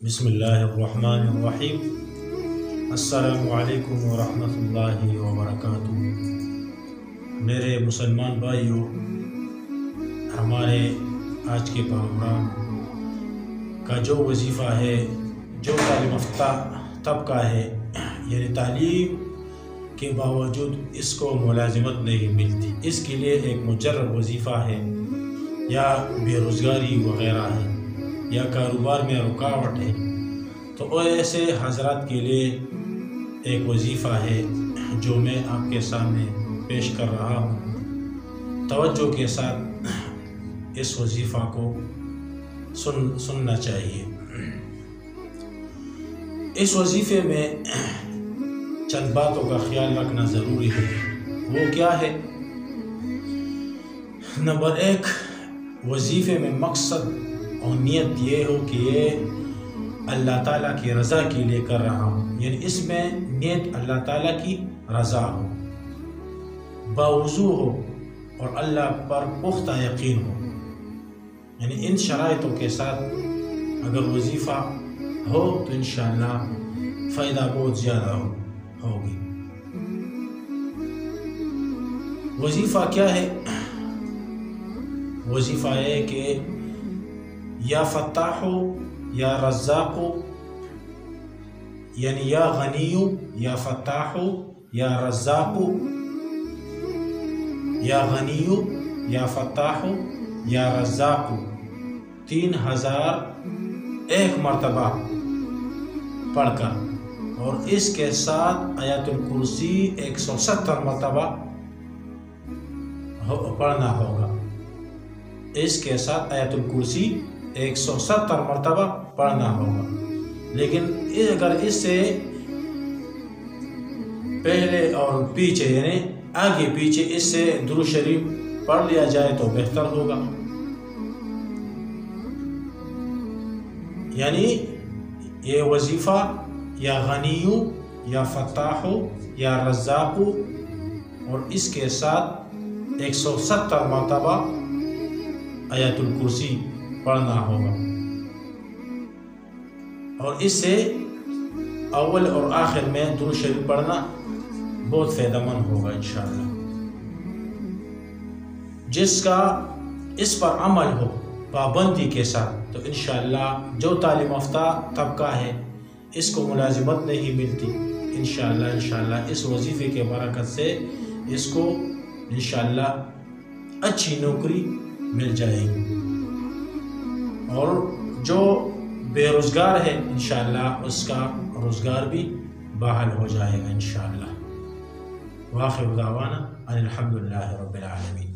بسم اللہ الرحمن الرحیم۔ السلام علیکم ورحمۃ اللہ وبرکاتہ۔ میرے مسلمان بھائیوں، ہمارے آج کے پروگرام کا جو وظیفہ ہے، جو تعلیم یافتہ طبقہ ہے، یعنی تعلیم کے باوجود اس کو ملازمت نہیں ملتی، اس کے لیے ایک مجرب وظیفہ ہے یا بے روزگاری وغیرہ ہے یا کاروبار میں رکاوٹ ہے، تو ایسے حضرات کے لیے ایک وظیفہ ہے جو میں آپ کے سامنے پیش کر رہا ہوں۔ توجہ کے ساتھ اس وظیفہ کو سننا چاہیے۔ اس وظیفے میں چند باتوں کا خیال رکھنا ضروری ہے۔ وہ کیا ہے؟ نمبر 1، وظیفے میں مقصد اور نیت یہ ہو کہ یہ اللہ تعالیٰ کی رضا کے لیے کر رہا ہوں، یعنی اس میں نیت اللہ تعالیٰ کی رضا ہو، باوضو ہو اور اللہ پر پختہ یقین ہو، یعنی ان شرائطوں کے ساتھ اگر وظیفہ ہو تو انشاءاللہ فائدہ بہت زیادہ ہوگی۔ وظیفہ کیا ہے؟ وظیفہ ہے کہ یا فتاح یا رزاق، یعنی یا غنی یا فتاح یا رزاق، یا غنی یا فتاح یا رزاق 3001 مرتبہ پڑھ کر، اور اس کے ساتھ آیت الکرسی 170 مرتبہ پڑھنا ہوگا۔ اس کے ساتھ آیت الکرسی 170 مرتبہ پڑھنا ہوگا۔ لیکن اگر اس سے پہلے اور پیچھے، یعنی آگے پیچھے اس سے درود شریف پڑھ لیا جائے تو بہتر ہوگا۔ یعنی یہ وظیفہ یا غنی یا فتاح یا رزاق، اور اس کے ساتھ 170 مرتبہ آیت الکرسی پڑھنا ہوگا، اور اس سے اول اور آخر میں درود شریف پڑھنا بہت فائدہ مند ہوگا انشاءاللہ۔ جس کا اس پر عمل ہو پابندی کے ساتھ، تو انشاءاللہ جو تعلیم یافتہ طبقہ ہے اس کو ملازمت نہیں ملتی، انشاءاللہ اس وظیفے کے برکت سے اس کو انشاءاللہ اچھی نوکری مل جائے گی، اور جو بے روزگار ہے انشاءاللہ اس کا روزگار بھی بحال ہو جائے گا انشاءاللہ۔ وآخر دعوانا ان الحمدللہ رب العالمین۔